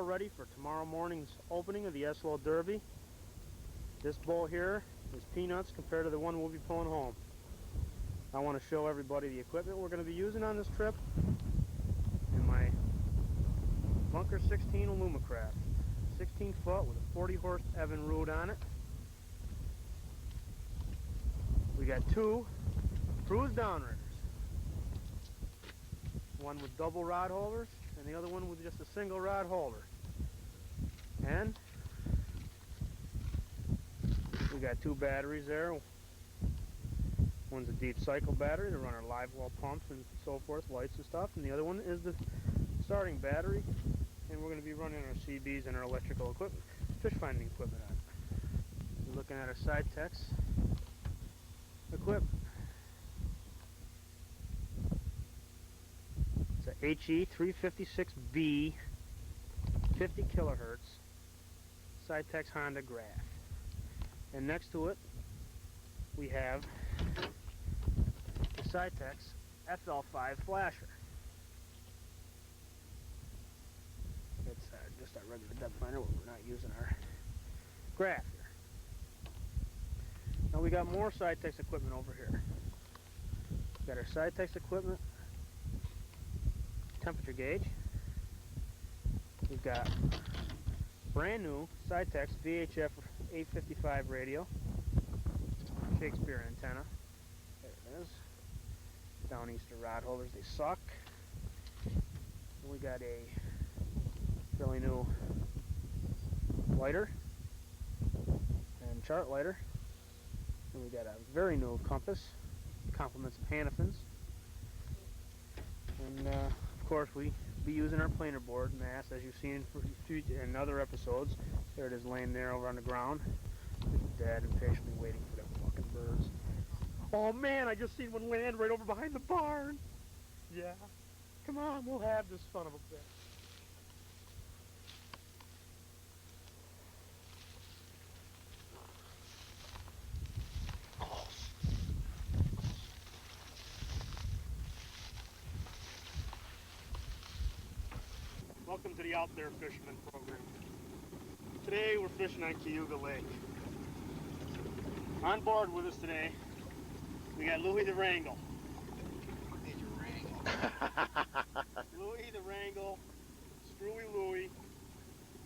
ready for tomorrow morning's opening of the SL Derby. This boat here is peanuts compared to the one we'll be pulling home. I want to show everybody the equipment we're going to be using on this trip in my Bunker 16 Alumacraft. 16 foot with a 40 horse Evinrude on it. We got two cruise downriggers. One with double rod holders and the other one with just a single rod holder. And we got two batteries there. One's a deep cycle battery to run our live well pumps and so forth, lights and stuff, and the other one is the starting battery, and we're going to be running our CBs and our electrical equipment, fish finding equipment on it. We're looking at our Sidetex equipment. It's a HE 356V 50 kilohertz Sidetex Honda Graph. And next to it we have the Sidetex FL5 flasher. It's just our regular depth finder where we're not using our graph here. Now we got more Sidetex equipment over here. We got our Sidetex equipment temperature gauge. We've got brand new Sidetex VHF 855 radio, Shakespeare antenna. There it is. Downeaster rod holders, they suck. And we got a fairly new lighter and chart lighter. And we got a very new compass, complements of Hannafins. And of course we be using our planer board mast as you've seen in other episodes. There it is laying there over on the ground. Dead and patiently waiting for them fucking birds. Oh man, I just seen one land right over behind the barn. Yeah. Come on, we'll have this son of a bitch. Welcome to the Out There Fisherman program. Today we're fishing on Cayuga Lake. On board with us today, we got Louie the Wrangle. Louie the Wrangle, Screwy Louie.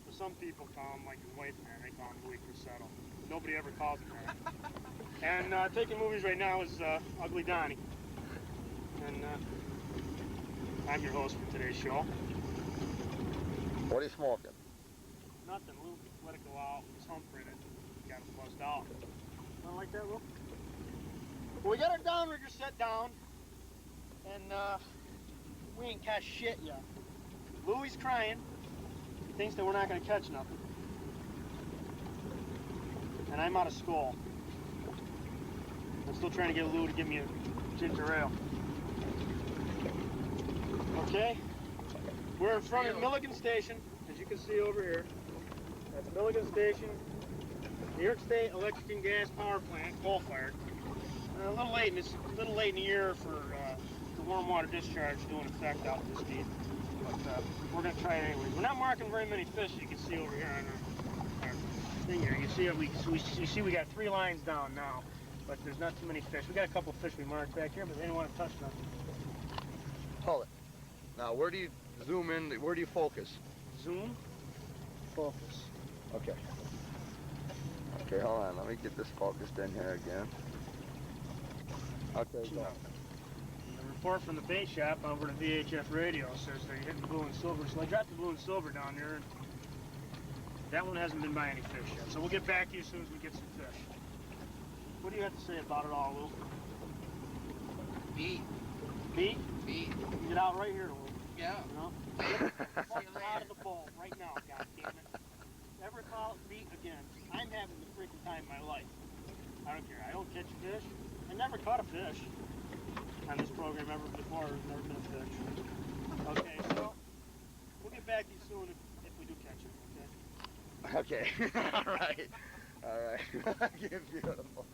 For some people call him like your wife, man. They call him Louie Crusetto. Nobody ever calls him that. And taking movies right now is Ugly Donnie. And I'm your host for today's show. What are you smoking? Nothing. Lou let it go out. His hump in it. Got it buzzed out. Don't like that, Lou? Well, we got our downrigger set down, and we ain't caught shit yet. Louie's crying. He thinks that we're not going to catch nothing. And I'm out of skull. I'm still trying to get Lou to give me a ginger ale. Okay? We're in front of Milligan Station, as you can see over here. That's Milligan Station, New York State Electric and Gas Power Plant, coal-fired. A little late in the year for the warm water discharge doing effect out this deep, but we're going to try it anyways. We're not marking very many fish, you can see over here on our thing here. You see we got 3 lines down now, but there's not too many fish. We got a couple of fish we marked back here, but they didn't want to touch nothing. Hold it. Now, where do you zoom in? Where do you focus? Zoom, focus. Okay. Okay, hold on. Let me get this focused in here again. Okay, go. The report from the bait shop over the VHF radio says they're hitting blue and silver. So I dropped the blue and silver down there, and that one hasn't been by any fish yet. So we'll get back to you as soon as we get some fish. What do you have to say about it all, Lou? Beat. Beat? Beat. You get out right here, Lou. Yeah. You know? Get the fuck out of the boat right now, goddammit. Never call it beat again. I'm having the freaking time of my life. I don't care. I don't catch fish. I never caught a fish on this program ever before. There's never been a fish. Okay, so we'll get back to you soon if we do catch it, okay? Okay. All right. All right. Beautiful.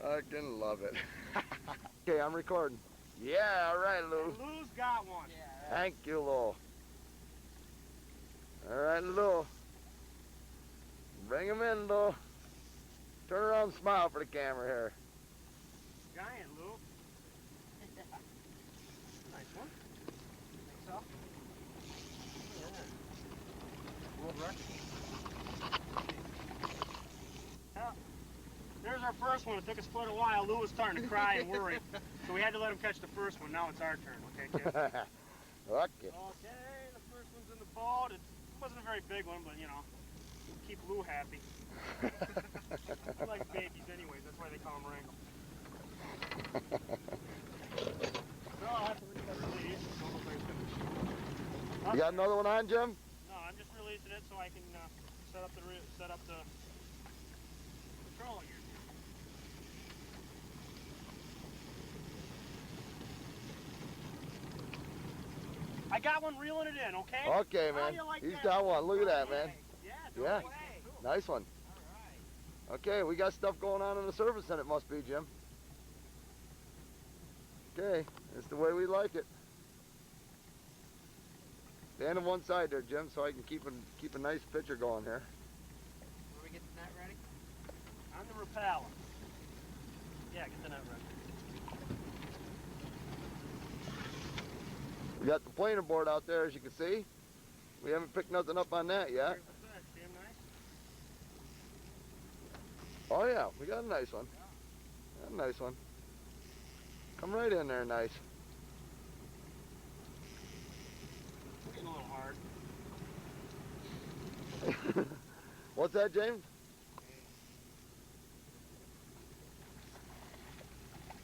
I can love it. Okay, I'm recording. Yeah, all right, Lou. And Lou's got one. Yeah. Thank you, Lou. All right. right, Lou. Bring him in, Lou. Turn around and smile for the camera here. Giant, Lou. Nice one. Think so? Yeah. World record. Yeah. There's our first one. It took us quite a while. Lou was starting to cry and worry. So we had to let him catch the first one. Now it's our turn. Okay, kid? Okay. Okay, the first one's in the boat. It wasn't a very big one, but you know, keep Lou happy. I like babies anyways. That's why they call them Wrangle. So I'll have to release. It's almost like it's gonna... You got another one on, Jim? No, I'm just releasing it so I can set up the control here. I got one reeling it in, okay? Okay, man. Like He's that? got one. Look at that, man. Yeah, Yeah. Way. Nice one. All right. Okay, we got stuff going on in the service center, it must be, Jim. Okay, it's the way we like it. Stand on one side there, Jim, so I can keep a nice picture going here. Will we get the net ready? On the repeller. Yeah, get the net ready. We got the planer board out there, as you can see. We haven't picked nothing up on that yet. What's that? Damn nice. Oh yeah, we got a nice one. Got a nice one. Come right in there, nice. We're getting a little hard. What's that, James?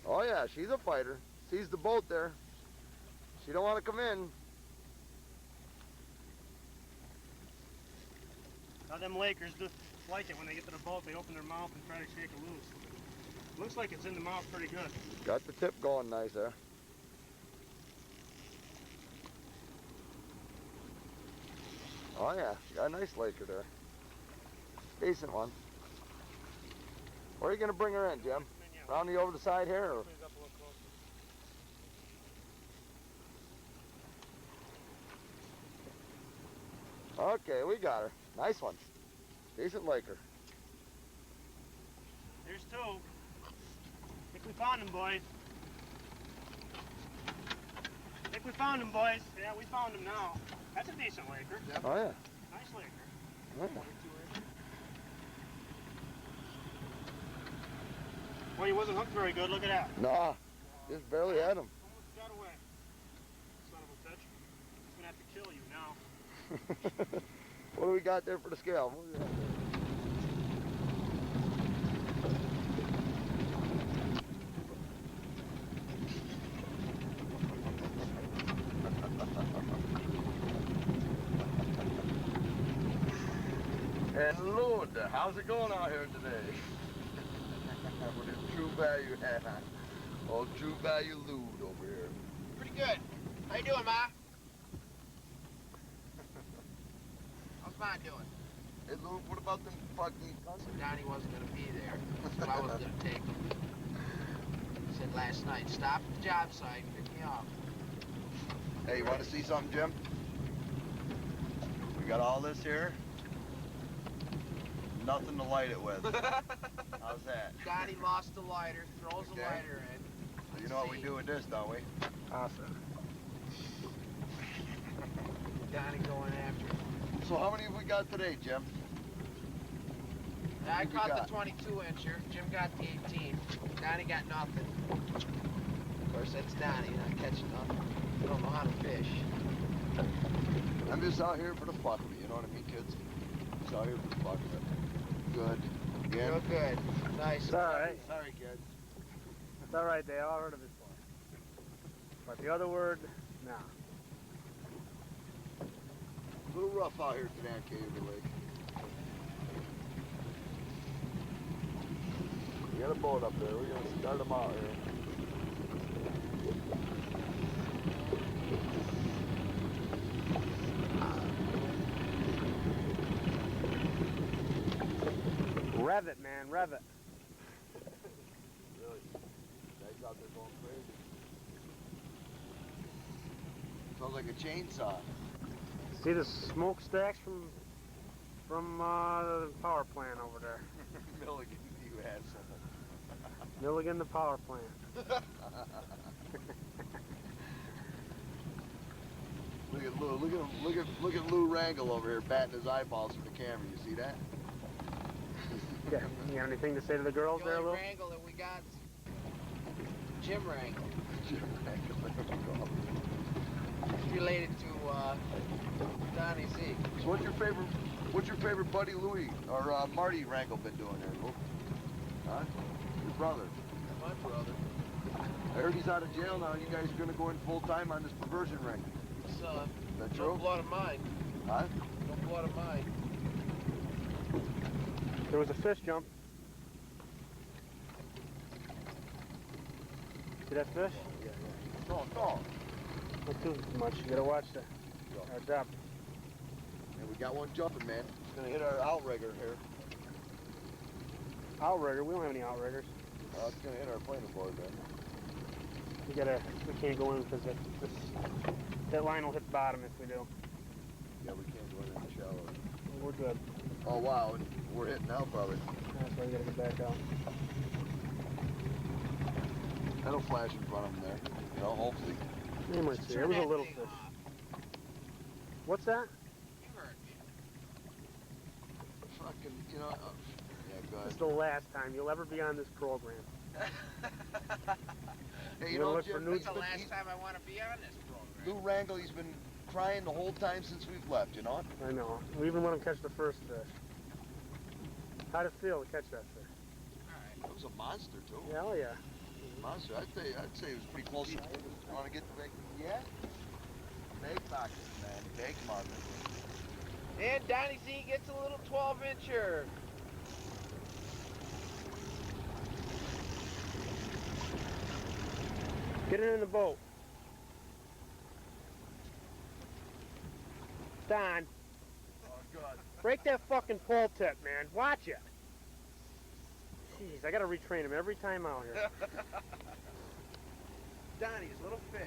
Oh yeah, she's a fighter. Sees the boat there. She don't want to come in. Now them Lakers just like it when they get to the boat, they open their mouth and try to shake it loose. Looks like it's in the mouth pretty good. Got the tip going nice there. Oh yeah, got a nice Laker there. Decent one. Where are you gonna bring her in, Jim? Round the over the side here, or? Okay, we got her. Nice one. Decent Laker. There's two. I think we found them, boys. Yeah, we found them now. That's a decent Laker. Yep. Oh yeah. Nice Laker. Yeah. Well, he wasn't hooked very good. Look at that. Nah, just barely had him. Almost got away. Son of a bitch. He's gonna have to kill you now. What do we got there for the scale? What do we got there? And Lord, how's it going out here today? With the True Value hat on. Old True Value lewd over here. Pretty good. How you doing, Ma? How's mine doing? Hey Lou, what about them fucking... Donnie wasn't going to be there. That's what I was going to take him. He said last night, stop at the job site and pick me up. Hey, you want to see something, Jim? We got all this here. Nothing to light it with. How's that? Donnie lost the lighter, throws the lighter in. So you know what we do with this, don't we? Awesome. Donnie going after it. So how many have we got today, Jim? I caught the 22-incher. Jim got the 18. Donnie got nothing. Of course, that's Donnie, not catching nothing. You don't know how to fish. I'm just out here for the fuck of it, you know what I mean, kids? Just out here for the fuck of it. Good. Again? Real good. Nice. It's all right. Sorry, kids. It's all right. They all heard of it before. But the other word, nah. A little rough out here today on Cayuga Lake. We got a boat up there. We're gonna start them out here. Rev it, man. Rev it. Really? Guys out there going crazy. Sounds like a chainsaw. See the smokestacks from the power plant over there. Milligan, you asshole. Milligan, the power plant. Look at Lou. Look at Lou Wrangle over here batting his eyeballs for the camera. You see that? Yeah. You got anything to say to the girls The there, only Lou? wrangle that we got is Jim Wrangle. Jim Wrangle. There we go. He's related to Donnie Z. So what's your favorite buddy Louie or Marty Wrangle been doing there, Lou? Huh? Your brother. My brother. I heard he's out of jail now. You guys are gonna go in full time on this perversion ring. It's That no true? blood of mine. Huh? No blood of mine. There was a fish jump. See that fish? Yeah. No. Not too much. You gotta watch our depth. And we got one jumping, man. It's gonna hit our outrigger here. Outrigger? We don't have any outriggers. It's gonna hit our planer board, man. We can't go in because that line will hit the bottom if we do. Yeah, we can't go in the shallow. We're good. Oh wow, and we're hitting now probably. That's why we gotta get back out. That'll flash in front of him there. You know, hopefully. You might see. It was a little fish. What's that? You heard me. Fucking, you know. Yeah, go It's ahead. the last time you'll ever be on this program. Hey, You you wanna know, look for Jim, nudes? It's the last time I want to be on this Lou program. Wrangle, he's been crying the whole time since we've left, you know? I know. We even let him catch the first fish. How'd it feel to catch that fish? Alright. It was a monster, too. Hell yeah. Monster. I'd say it was pretty close. You want to get the big? Yeah. Big pockets, man. Big mother. And Donnie Z gets a little 12-incher. Get it in the boat. Don, Oh, God. break that fucking pole tip, man. Watch it. Jeez, I gotta retrain him every time out here. Donnie's little fish.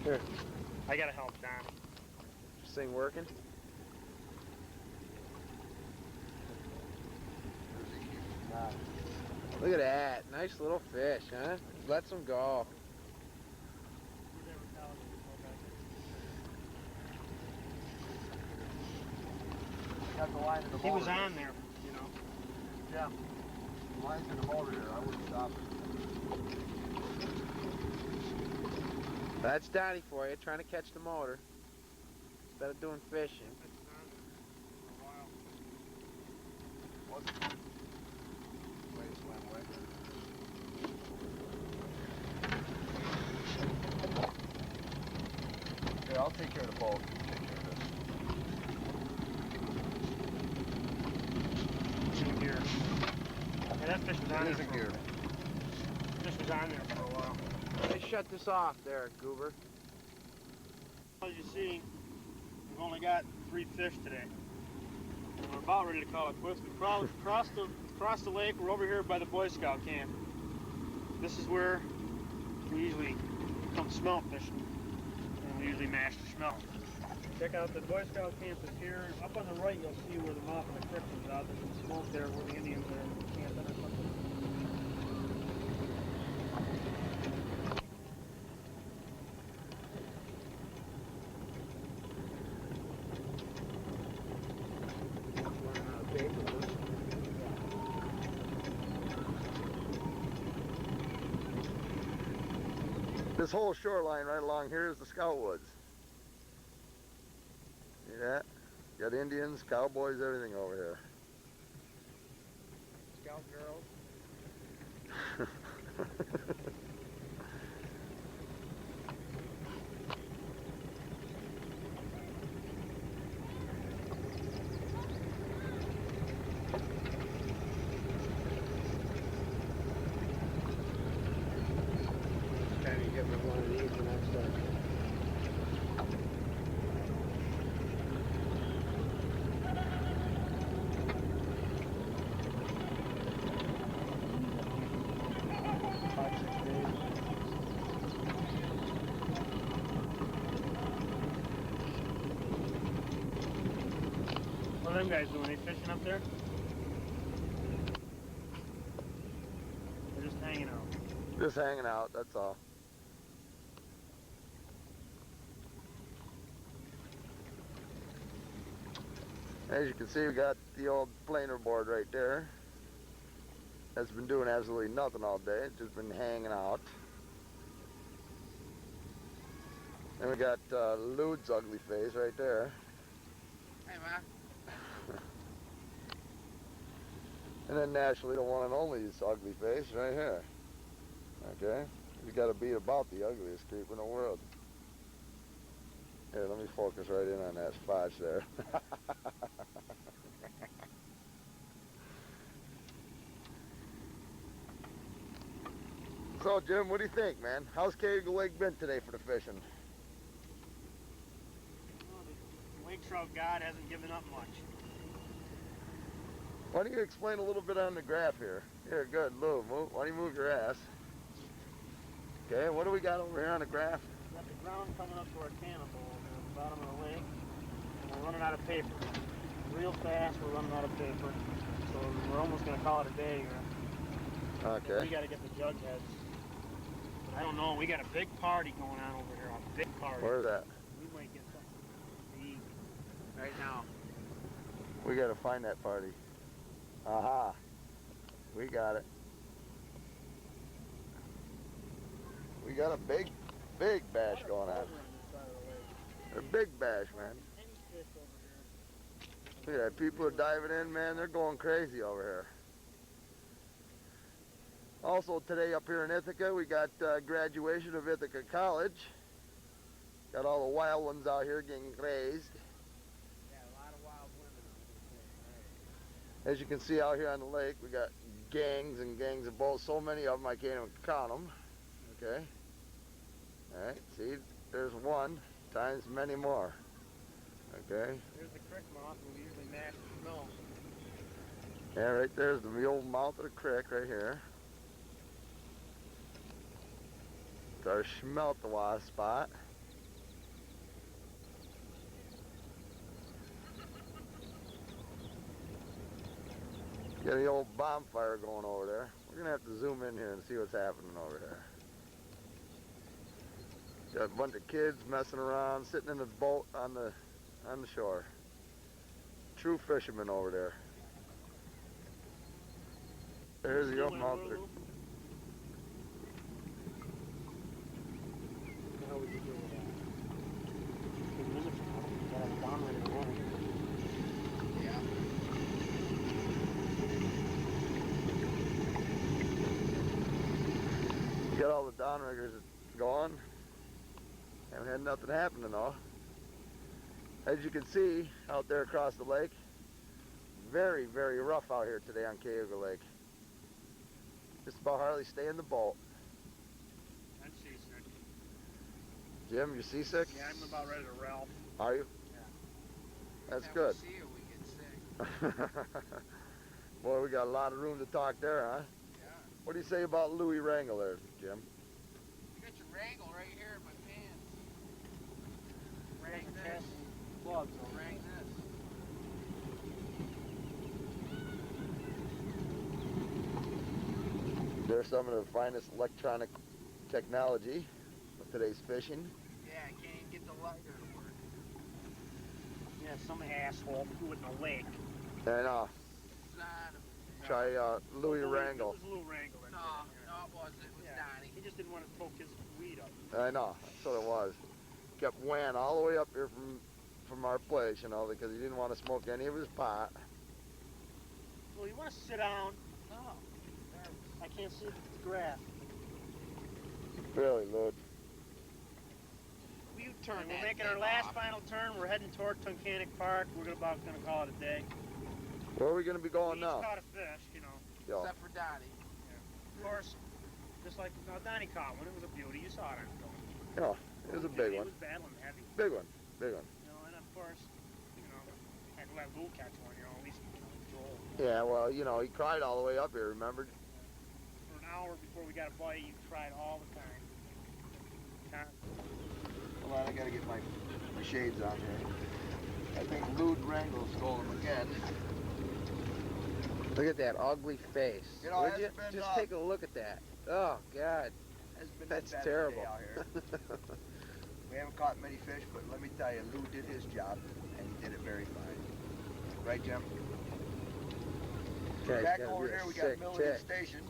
Here, I gotta help Don. This thing working? Look at that. Nice little fish, huh? Let's him go. Got the line in the He motor. was on there, you know. Yeah. The line's in the motor here. I wouldn't stop it. That's Donnie for you, trying to catch the motor. Instead of doing fishing. Here, I'll take care of the boat. You take care of this. In gear. Yeah, that fish was on It there is in for gear. Fish was on there for a while. They shut this off there, Goober. As you see, we've only got 3 fish today. And we're about ready to call it quits. We crossed the lake. We're over here by the Boy Scout camp. This is where we usually come smelt fishing. And we usually mash the smelt. Check out the Boy Scout camp is here. Up on the right, you'll see where the mouth of the creek comes out. There's some smoke there where the Indians are camping or something. This whole shoreline right along here is the Scout Woods. See that? Got Indians, cowboys, everything over here. Scout girls. Trying to get me one of these and that's are them guys doing? They fishing up there? They're just hanging out. Just hanging out, that's all. As you can see, we got the old planer board right there. That's been doing absolutely nothing all day. It's just been hanging out. And we got Lude's ugly face right there. Hey, Ma. And then naturally the one and only's ugly face right here. Okay? You gotta beat about the ugliest creep in the world. Here, let me focus right in on that spot there. So, Jim, what do you think, man? How's Cayuga Lake been today for the fishing? Well, the lake trout god hasn't given up much. Why don't you explain a little bit on the graph here? Here, good, Lou. Why don't you move your ass? Okay, what do we got over here on the graph? We got the ground coming up to our cannonball at the bottom of the lake. And we're running out of paper. Real fast, we're running out of paper. So we're almost going to call it a day here. Okay. We got to get the jug heads. But I don't know, we got a big party going on over here. A big party. Where's that? We might get something to eat Right now. We gotta find that party. Aha. We got it. We got a big bash going on. A big bash, man. Look at that. People are diving in, man. They're going crazy over here. Also today up here in Ithaca, we got graduation of Ithaca College. Got all the wild ones out here getting raised. Yeah, a lot of wild women on As you can see out here on the lake, we got gangs and gangs of boats. So many of them I can't even count them. Okay. All right. See, there's one times many more. Okay. There's the creek moth. We usually mash the snow. Yeah, right there's the old mouth of the creek right here. It's our schmeltawaz spot. Got the old bonfire going over there. We're gonna have to zoom in here and see what's happening over there. Got a bunch of kids messing around, sitting in the boat on the shore. True fishermen over there. There's the old mouth of the... How would you do with that? Good music. Got a down in the morning. Yeah. Got all the downriggers going. Haven't had nothing happening though. As you can see out there across the lake, very, very rough out here today on Cayuga Lake. Just about hardly stay in the boat. I'm seasick. Jim, you seasick? Yeah, I'm about ready to Ralph. Are you? Yeah. That's Every good. time we see you, we get sick. Boy, we got a lot of room to talk there, huh? Yeah. What do you say about Louis Wrangle there, Jim? You got your wrangle right here in my pants. Rang Rang test this. and plugs on. Rang this. There's some of the finest electronic technology of today's fishing. Yeah, I can't even get the lighter to work. Yeah, some asshole threw it in the lake. And Son of a... try Louis Wrangle. It was Lou Wrangle. No, no, it wasn't. It was Yeah. Donnie. He just didn't want to poke his weed up. I know, that's what it was. Kept weighing all the way up here from our place, you know, because he didn't want to smoke any of his pot. Well, you want to sit down? No. I can't see the graph. Really, Lud. You turn And we're that making thing our last off. final turn. We're heading toward Tunkhannock Park. We're about going to call it a day. Where are we going to be going We now? each caught a fish, you know. Yo. Except for Donnie. Of course, just like Donnie caught one. It was a beauty. You saw it on film. Yeah, it was a big He one. was battling heavy. Big one, big one. You know, and of course, you know, had to let Lou catch one, you know, at least, you know, Joel. Yeah, well, you know, he cried all the way up here, remember? For an hour before we got a bite, he cried all the time. Hold on, I gotta get my shades on here. I think Lewd Wrangle stole him again. Look at that ugly face. You know, Would you? it's been, Just take a look at that. Oh, God. It's been That's bad terrible. day out here. We haven't caught many fish, but let me tell you, Lou did his job, and he did it very fine. Right, Jim? Okay, Back over here, we got Milligan Station.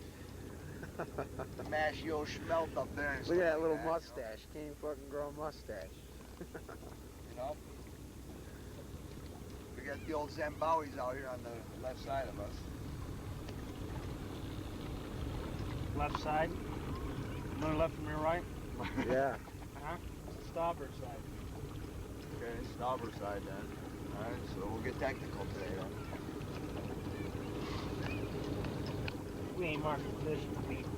Mash yo smelt up there. And Look at that like little that, mustache. Can't even fucking grow a mustache. You know? We got the old Zambowis out here on the left side of us. Left side. Another left from your right. Yeah. Huh? It's the starboard side. Okay, starboard side then. Alright, so we'll get technical today then. We ain't marking fish in weeks.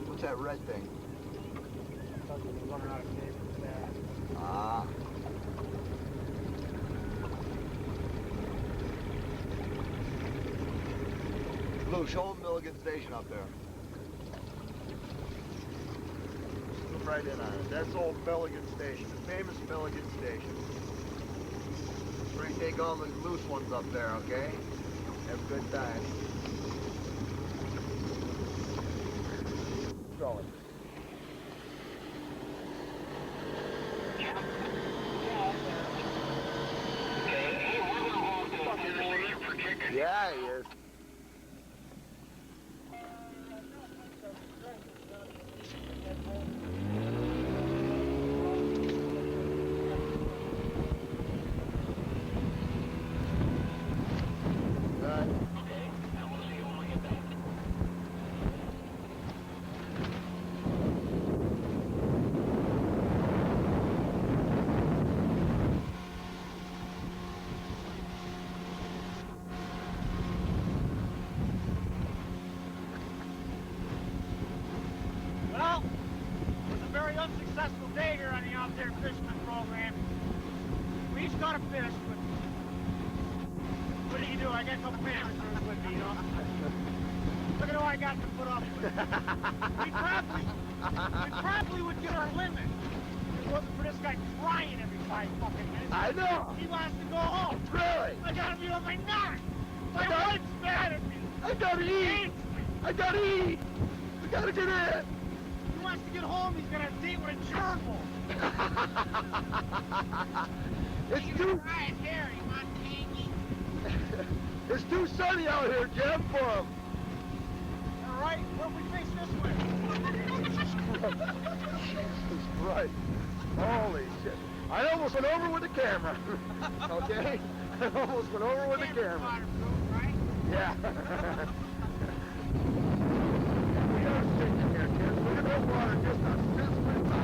What's that red thing? I thought we were running out of fish fast. Ah. Lou, show them Milligan Station up there. Zoom right in on it. That's old Milligan Station, the famous Milligan Station. Where you take all the loose ones up there, okay? Have a good time. Going. Yeah, he is. Well, it was a very unsuccessful day here on the Out There Fisherman program. We each got a fish, but what do you do? I got a couple family members with me, you know? Look at who I got to put up with. We probably would get our limit if it wasn't for this guy crying every 5 fucking minutes. I know. He wants to go home. Really? I gotta be on my knot. My wife's mad at me. I gotta eat. I gotta eat. I gotta get in. He wants to get home. He's gonna date with a gerbil. It's too. Right here, you want tangy? It's too sunny out here, Jim, for him. All right, what if we face this way? Jesus Christ. Holy shit. I almost went over with the camera. Okay? I almost went over with the camera. Waterproof, right? Yeah. We are sitting here, kids. Look at that water just a sizzling by.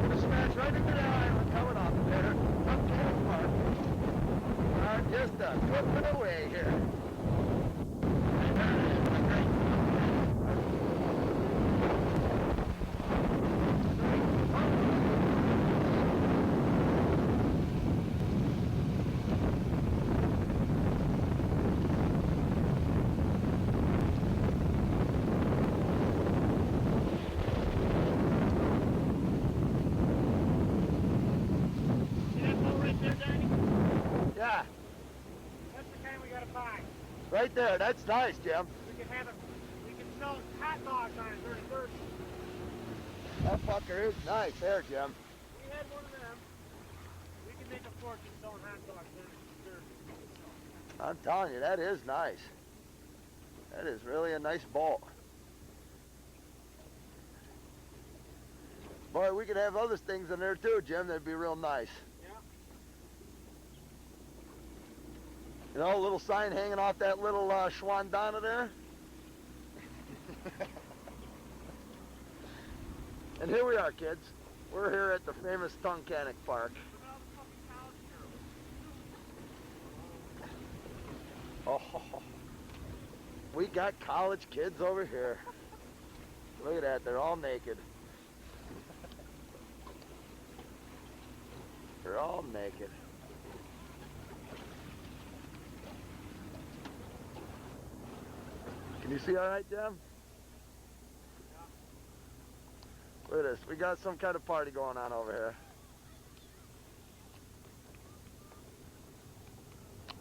Gonna smash right into the island coming up there. Up to the park. Just a foot away here. See that boat right there, Danny? Yeah, That's the kind we gotta buy. right there. That's nice, Jim. We can have it. We can sell hot dogs on it during Thursday. That fucker is nice there, Jim. We had one of them. We can make a fortune selling hot dogs during Thursday. I'm telling you, that is nice. That is really a nice boat. Boy, we could have other things in there too, Jim. That'd be real nice. Yeah. You know, a little sign hanging off that little Schwandana there. And here we are, kids. We're here at the famous Tunkhannock Park. Oh, we got college kids over here. Look at that, they're all naked. They're all naked. Can you see all right, Jim? Look at this. We got some kind of party going on over here.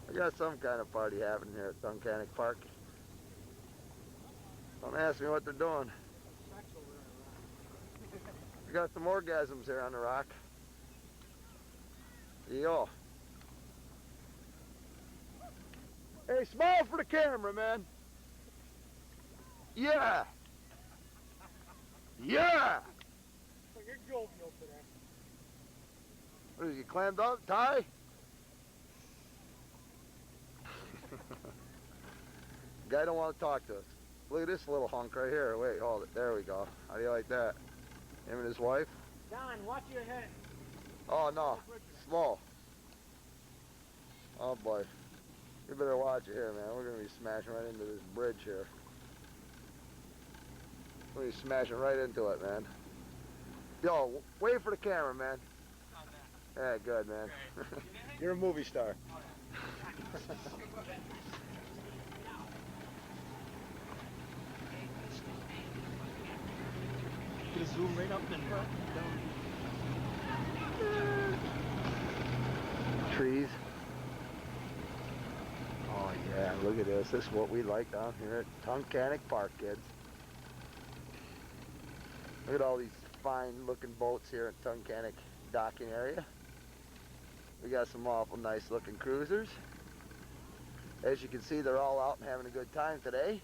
We got some kind of party happening here at Tunkhannock Park. Don't ask me what they're doing. We got some orgasms here on the rock. Yo. Hey, smile for the camera, man. Yeah. Yeah. So you're jovial today. What is he, clammed up? Tie? Guy don't want to talk to us. Look at this little hunk right here. Wait, hold it. There we go. How do you like that? Him and his wife? Don, watch your head. Oh, no. Slow. Oh, boy. You better watch it here, man. We're going to be smashing right into this bridge here. We're going to be smashing right into it, man. Yo, wait for the camera, man. Yeah, good, man. You're a movie star. Gonna zoom right up and down. Trees. Oh yeah, look at this. This is what we like down here at Tunkhannock Park, kids. Look at all these fine looking boats here at Tunkhannock docking area. We got some awful nice looking cruisers. As you can see, they're all out and having a good time today.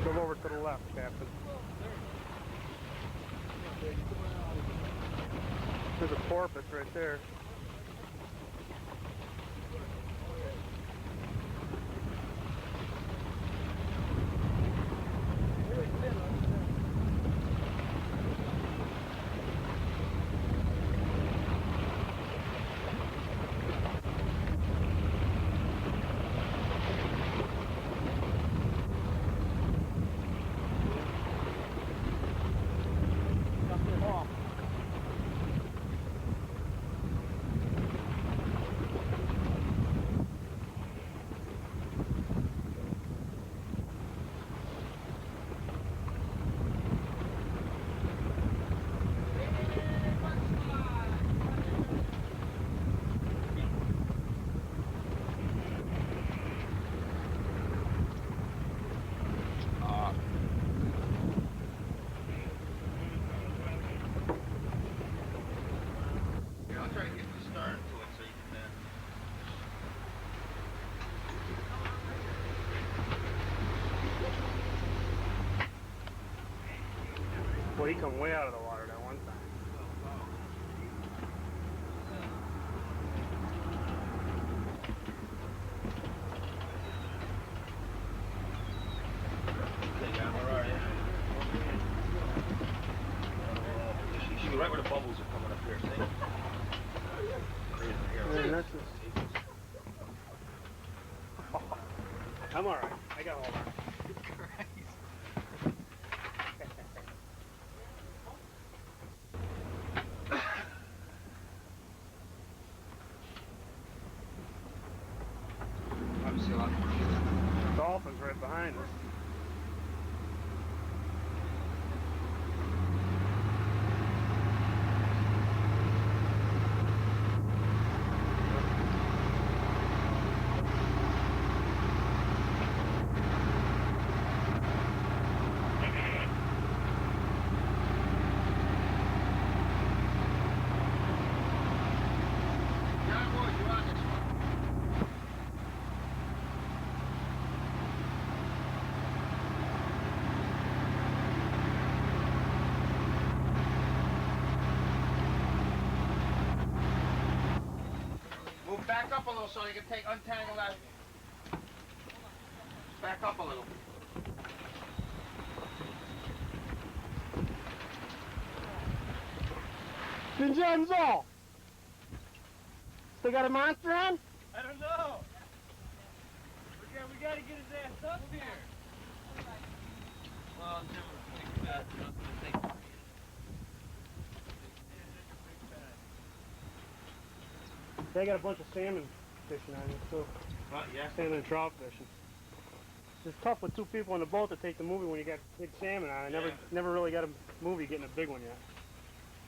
Come over to the left, Captain. There's a porpoise right there. Well, he come way out of the water that one time. You see right where the bubbles are coming up here, see? Man, that's just... I'm alright. I got all that. Dolphins right behind us. Back up a little so you can untangle that. Back up a little. Vincenzo! Still got a monster on? I don't know. We gotta get his ass up here. Well, Jim was a big fat, nothing to think about. They got a bunch of salmon fishing on it too. Yeah. Salmon and trout fishing. It's tough with two people in the boat to take the movie when you got big salmon on. I never really got a movie getting a big one yet.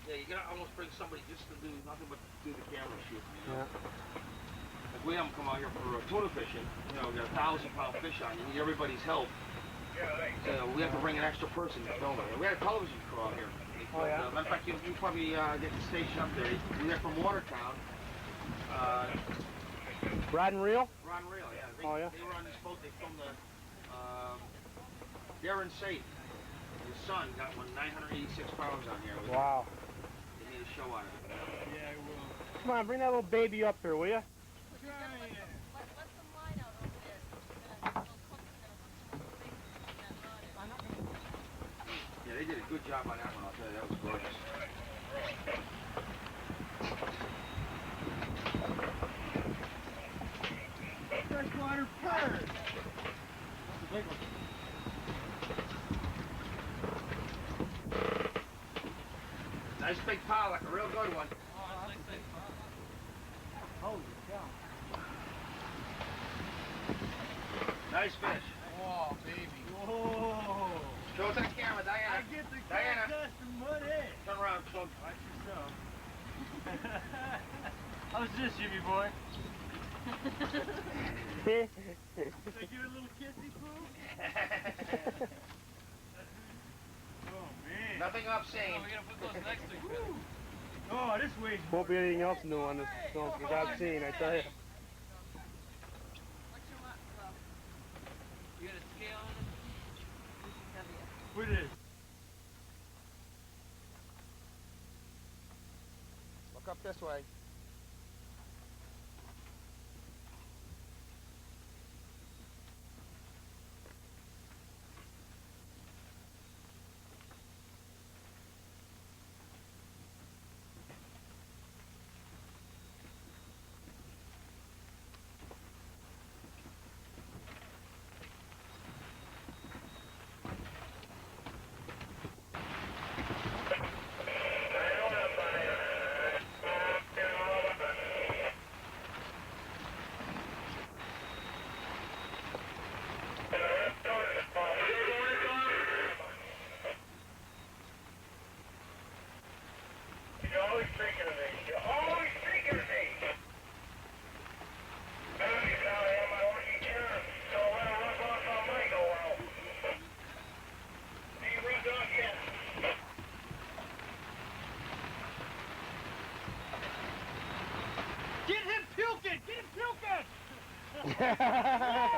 Yeah, you gotta almost bring somebody just to do nothing but do the camera shoot. You know? Yeah. Like we have them come out here for tuna fishing. You know, we got 1,000-pound fish on. You need everybody's help. So we have to bring an extra person to film it. We had a television crew out here. Oh yeah. Matter of fact, you probably get the station up there. They're from Watertown. Rod and reel? Rod and reel, yeah. Oh yeah. They were on this boat. They filmed the Darren Safe. His son got one 986 pounds on here. Wow. They made a show out of it. Yeah, I will. Come on, bring that little baby up here, will you? Let some line out over there. Yeah, they did a good job on that one, I'll tell you. That was gorgeous. Freshwater perch. That's a big one. Nice big pollock, a real good one. Oh, nice big pond. Holy cow. Nice fish. Oh, baby. Whoa. Show it to the camera, Diana. I get the Diana. dust and mud in. Turn around, show. Watch yourself. How's this, Jimmy boy? Did I give it a little kissy poo? Oh, man. Nothing obscene. Oh, we gotta put those next to each other. Oh, this weighs more. Won't be anything else new on this film because I've seen, I tell you. You got a scale on it? What is? Look up this way. Get him puking! Get him puking! Yeah!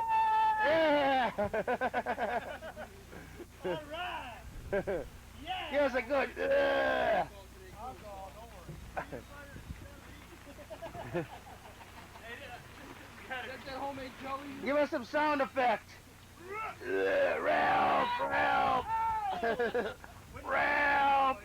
All right! Yeah! Give us a good. Alcohol, don't worry. That's that homemade jelly. Give us some sound effect. Ralph! Ralph! Ralph!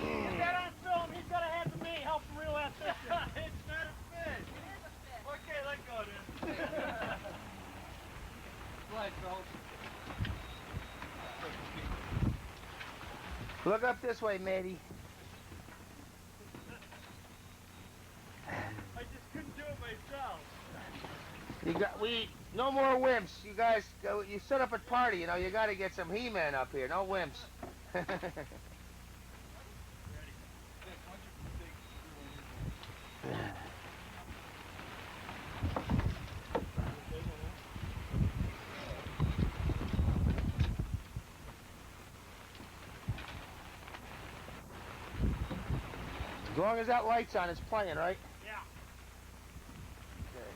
Get that on film. He's got to have the me help him reel that fish in. It's not a fish. Okay, let go then. Slide, fellas. Look up this way, matey. I just couldn't do it myself. No more wimps. You guys, you set up a party. You know, you got to get some He-Man up here. No wimps. As long as that light's on, it's playing, right? Yeah. Okay.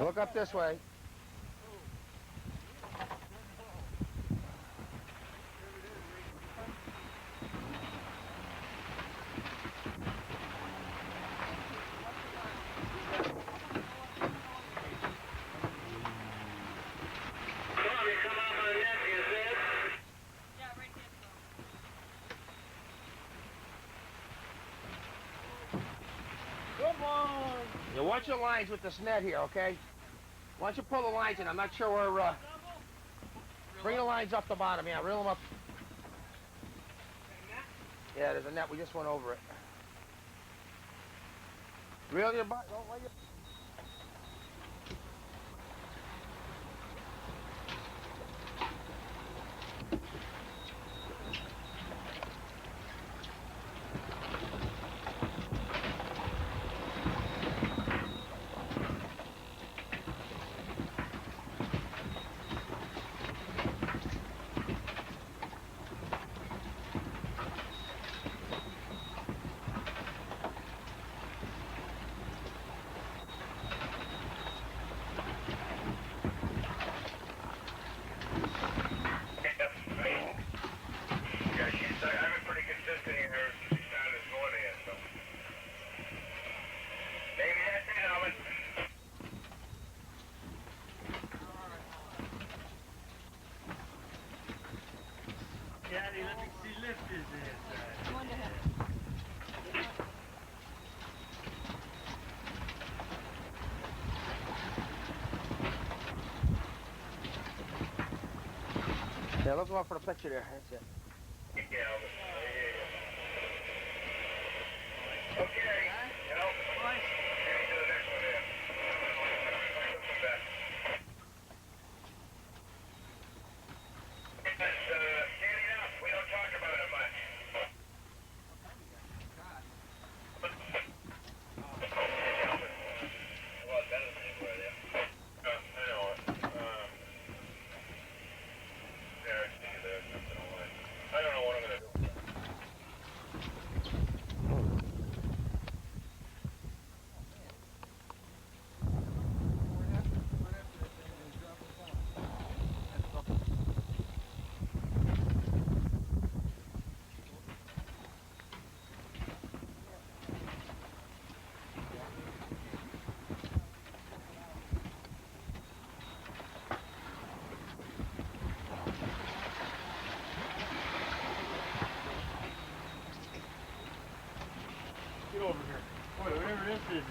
Look up this way. Yeah, right here, so. Come on! Yeah, watch your lines with this net here, okay? Why don't you pull the lines in? I'm not sure where, bring the lines up the bottom, yeah, reel them up. Yeah, there's a net, we just went over it. Reel your butt, don't let your... Daddy, let me see lift his ass. One to him. Yeah, look off for the picture there, that's it. Get over here. Boy, whatever this is,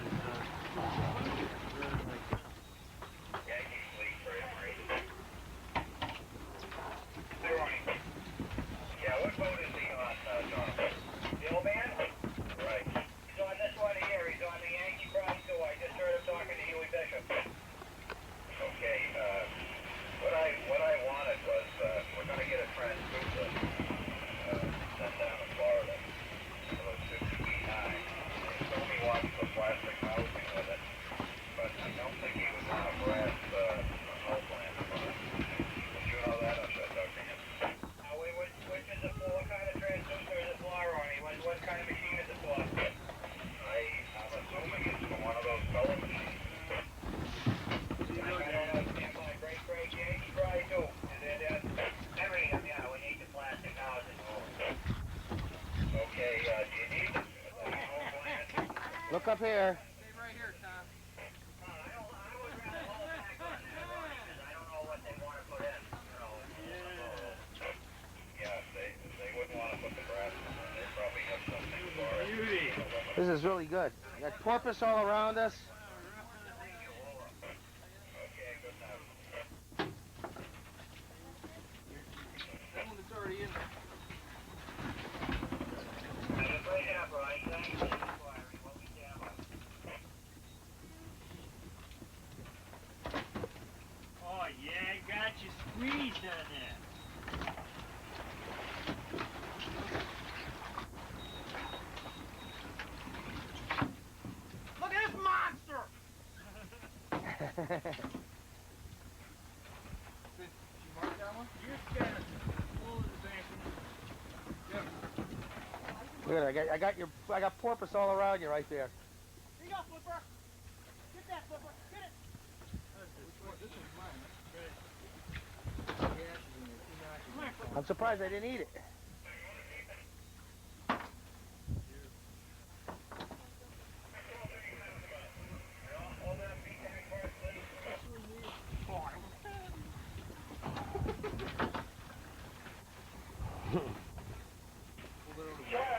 Yeah, what boat is he on, Jonathan? The old man? Right. He's on this one here. He's on the Yankee Pride too. I just heard him talking to Huey Bishop. Okay, what I wanted was, we're gonna get a transducer, sent down to Florida. It was 50 feet high. He told me he wants to put plastic housing with it, but I don't think he would want a brass, hull plant on it. Did you know that? I said, okay. Now, which is it for? What kind of transducer is it for, Ronnie? What kind of machine is it for? I'm assuming it's for one of those color machines. I don't know. Stand by. Great Yankee Pride too. Every, yeah, we need the plastic housing. Okay, do you need the whole plant? Look up here. Stay right here, Tom. I would rather hold back on that, Ronnie, because I don't know what they want to put in. Yeah, they wouldn't want to put the brass in. They probably have something for it. beauty. This is really good. You got porpoise all around us. Okay, good enough. That one that's already in there. Just right now, Brian. Thank you for the inquiry. What we stand by. Oh, yeah, I got you squeezed on that. Look at this monster! You're scared. Pull it back. Look at it, I got porpoise all around you right there. Here you go, Flipper. Get that, Flipper. Get it. I'm surprised I didn't eat it.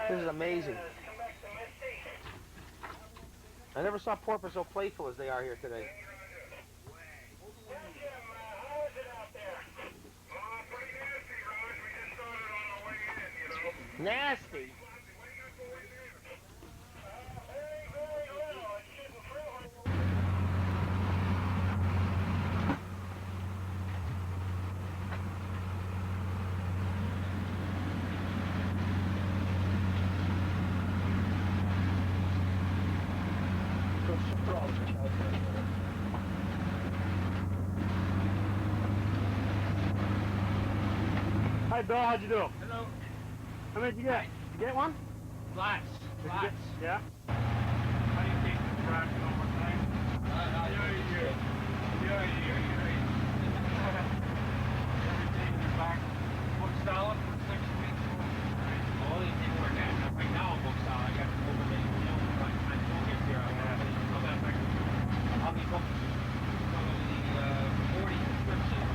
This is amazing. I never saw porpoise so playful as they are here today. Nasty. Hi, Bill. How'd you do? Hello. How many did you get? You get one? Lots. Did you Lots. get- Yeah. How do you think the track one more time? Everything is back. Book solid for 6 weeks. The only thing we're at right now, book solid. I got to over the, by the time Joe gets here, I'll be booked probably 40 trips in.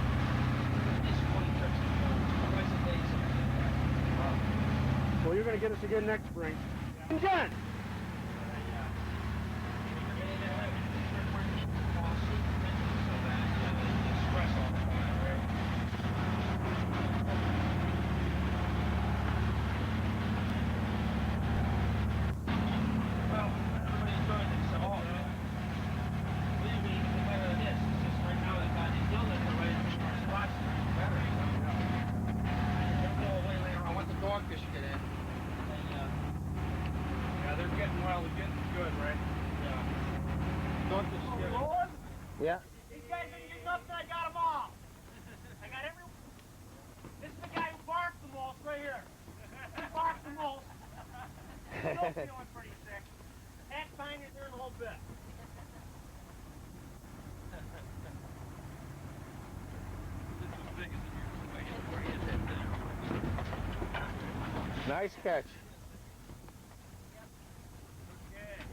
At least 40 trips in. Twice a day, something like that. Well, you're gonna get us again next spring. John. Fishing it in. Yeah, they're getting well, they're getting good, right? Yeah. Don't just get it. Yeah. These guys didn't get nothing. I got them all. I got every. This is the guy who barks the most right here. He barks the most. Still feeling pretty sick. That's fine. You're there in a whole bit. Nice catch.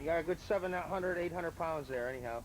You got a good 700, 800 pounds there anyhow.